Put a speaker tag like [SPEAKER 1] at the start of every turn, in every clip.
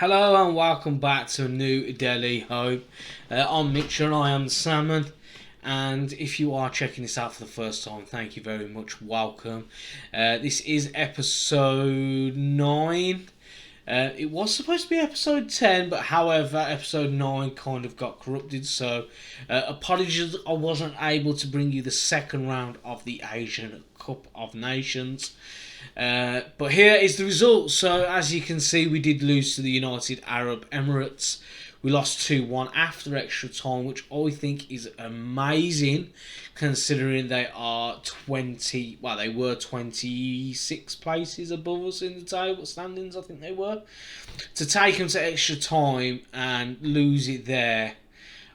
[SPEAKER 1] Hello and welcome back to a new Daily Home. I'm Mitch and I am Salmon. And if you are checking this out for the first time, thank you very much. Welcome. This is episode 9. It was supposed to be episode 10, but however, episode 9 kind of got corrupted. So apologies, I wasn't able to bring you the second round of the Asian Cup of Nations. But here is the result. So as you can see, we did lose to the United Arab Emirates. We lost 2-1 after extra time, which I think is amazing considering they are they were 26 places above us in the table standings, I think they were. To take them to extra time and lose it there,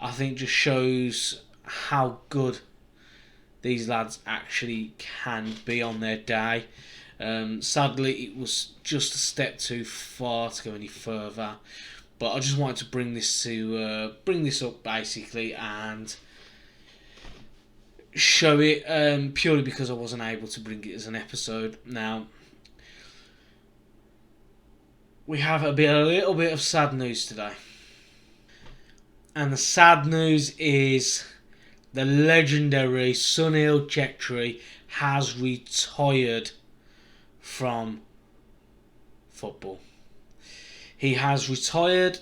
[SPEAKER 1] I think just shows how good these lads actually can be on their day. Sadly, it was just a step too far to go any further. But I just wanted to bring this up basically and show it purely because I wasn't able to bring it as an episode. Now we have a little bit of sad news today, and the sad news is the legendary Sunil Chhetri has retired from football. He has retired,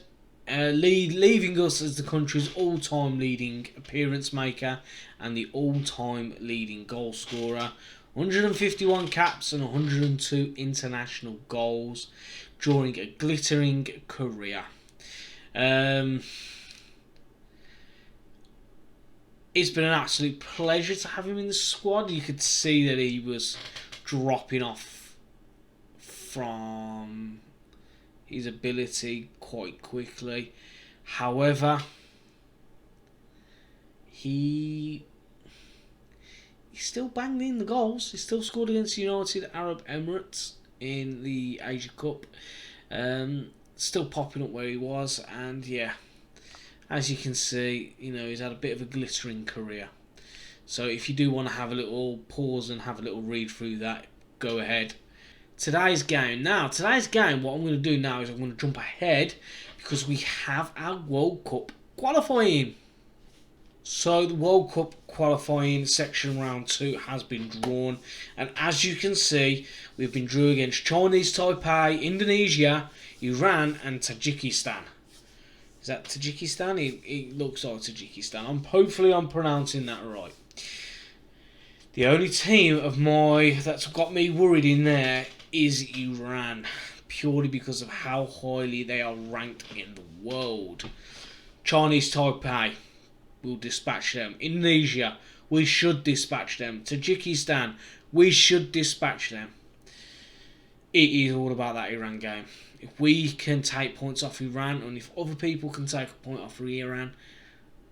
[SPEAKER 1] leaving us as the country's all-time leading appearance maker and the all-time leading goal scorer. 151 caps and 102 international goals during a glittering career. It's been an absolute pleasure to have him in the squad. You could see that he was dropping off from his ability quite quickly. However, he still banged in the goals. He still scored against the United Arab Emirates in the Asia Cup. Still popping up where he was, and yeah, as you can see, he's had a bit of a glittering career. So if you do want to have a little pause and have a little read through that, go ahead. Today's game, what I'm going to do now is I'm going to jump ahead because we have our World Cup qualifying. So the World Cup qualifying section round 2 has been drawn, and as you can see, we've been drew against Chinese Taipei, Indonesia, Iran and Tajikistan. Is that Tajikistan? It looks like Tajikistan. Hopefully I'm pronouncing that right. The only team of that's got me worried in there is Iran, purely because of how highly they are ranked in the world. Chinese Taipei, we'll dispatch them. Indonesia, we should dispatch them. Tajikistan, we should dispatch them. It is all about that Iran game. If we can take points off Iran, and if other people can take a point off Iran,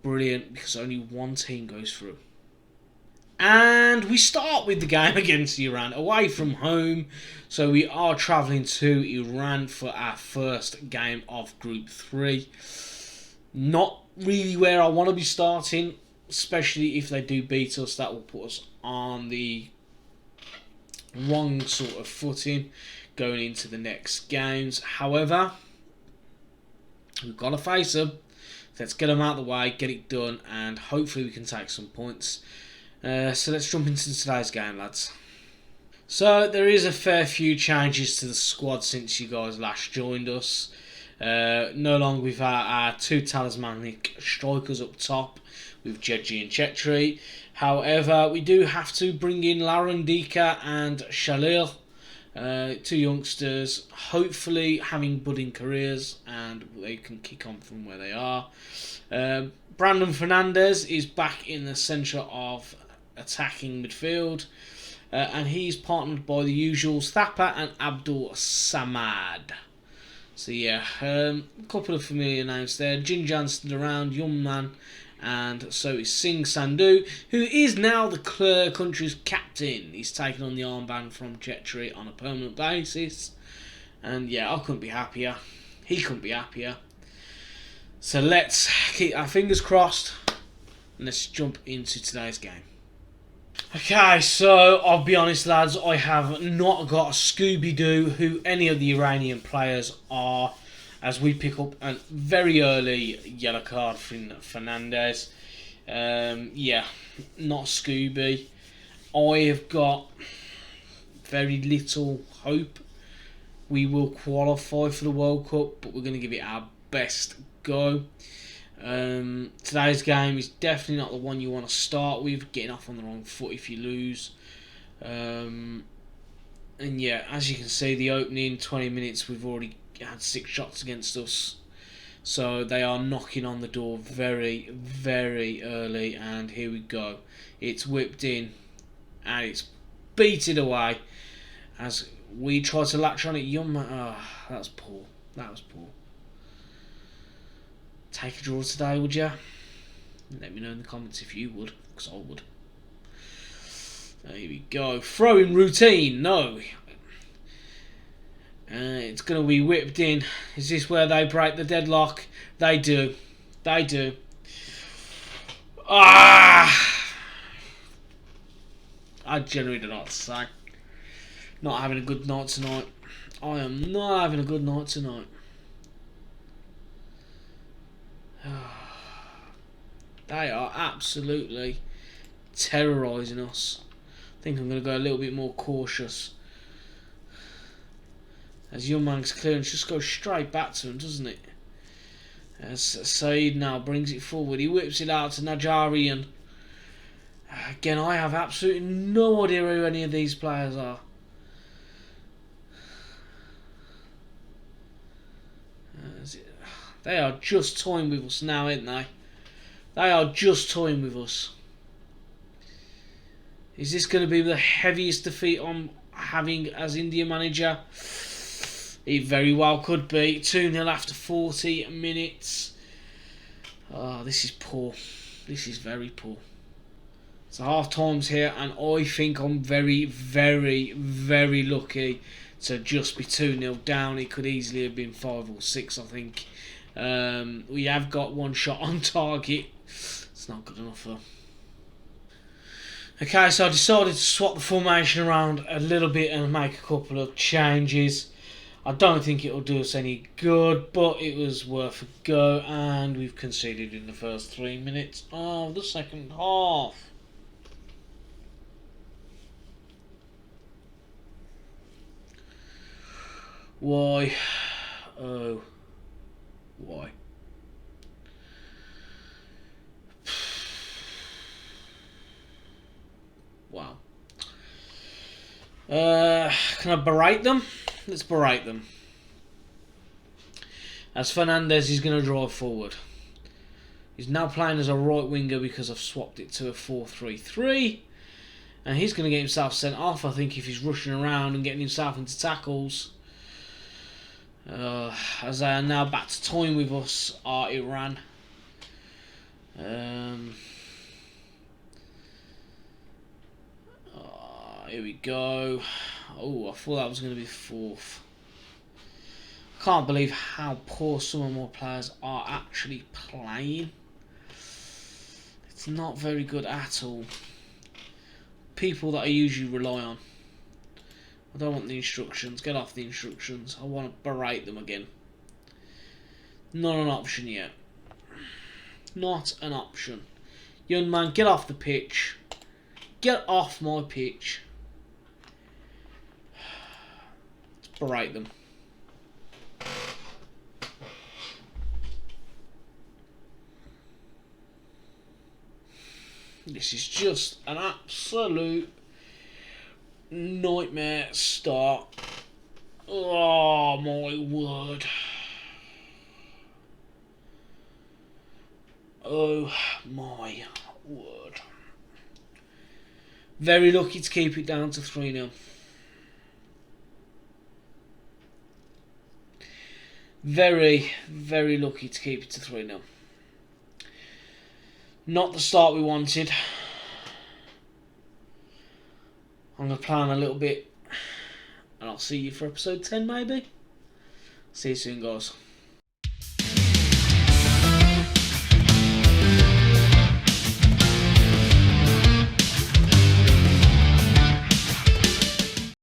[SPEAKER 1] brilliant, because only one team goes through. And we start with the game against Iran, away from home. So we are travelling to Iran for our first game of Group 3. Not really where I want to be starting, especially if they do beat us. That will put us on the wrong sort of footing going into the next games. However, we've got to face them. Let's get them out of the way, get it done, and hopefully we can take some points. So let's jump into today's game, lads. So there is a fair few changes to the squad since you guys last joined us. No longer with our two talismanic strikers up top with Jeji and Chhetri. However, we do have to bring in Larandika and Shalil, two youngsters, hopefully having budding careers, and they can kick on from where they are. Brandon Fernandez is back in the centre of attacking midfield, and he's partnered by the usuals Thapa and Abdul Samad. So yeah, a couple of familiar names there. Jinjan stood around, young man, and so is Singh Sandhu, who is now the country's captain. He's taken on the armband from Chhetri on a permanent basis, and yeah, I couldn't be happier. He couldn't be happier. So let's keep our fingers crossed and let's jump into today's game. Okay, so I'll be honest, lads, I have not got a Scooby-Doo who any of the Iranian players are. as we pick up a very early yellow card from Fernandez. Yeah, not Scooby. I have got very little hope we will qualify for the World Cup, but we're going to give it our best go. Today's game is definitely not the one you want to start with, getting off on the wrong foot if you lose. And yeah, as you can see, the opening 20 minutes we've already had 6 shots against us. So they are knocking on the door very, very early, and here we go. It's whipped in and it's beaten away as we try to latch on it. That was poor. That was poor. Take a draw today, would you? Let me know in the comments if you would, because I would. There we go. Throwing routine. No. It's going to be whipped in. Is this where they break the deadlock? They do. They do. I genuinely don't know what to say. Not having a good night tonight. I am not having a good night tonight. They are absolutely terrorising us. I think I'm going to go a little bit more cautious. As Young Man's clearance just goes straight back to him, doesn't it? As Saeed now brings it forward. He whips it out to Najarian. Again, I have absolutely no idea who any of these players are. They are just toying with us now, aren't they? They are just toying with us. Is this going to be the heaviest defeat I'm having as India manager? It very well could be. 2-0 after 40 minutes. Oh, this is poor. This is very poor. So half time's here, and I think I'm very, very, very lucky to just be 2-0 down. It could easily have been 5 or 6, I think. We have got 1 shot on target. It's not good enough though. Okay, so I decided to swap the formation around a little bit and make a couple of changes. I don't think it'll do us any good, but it was worth a go, and we've conceded in the first 3 minutes of the second half. Why? Oh. Why? Wow. Can I berate them? Let's berate them. As Fernandez is going to drive forward. He's now playing as a right winger because I've swapped it to a 4-3-3. And he's going to get himself sent off, I think, if he's rushing around and getting himself into tackles. As they are now back to toying with us, are Iran. Here we go. Oh, I thought that was going to be 4th. Can't believe how poor some of my players are actually playing. It's not very good at all. People that I usually rely on. I don't want the instructions. Get off the instructions. I want to berate them again. Not an option yet. Not an option. Young man, get off the pitch. Get off my pitch. Let's berate them. This is just an absolute nightmare start. Oh my word. Oh my word. Very lucky to keep it down to 3-0. Very, very lucky to keep it to 3-0. Not the start we wanted. I'm going to plan a little bit, and I'll see you for episode 10 maybe. See you soon, guys.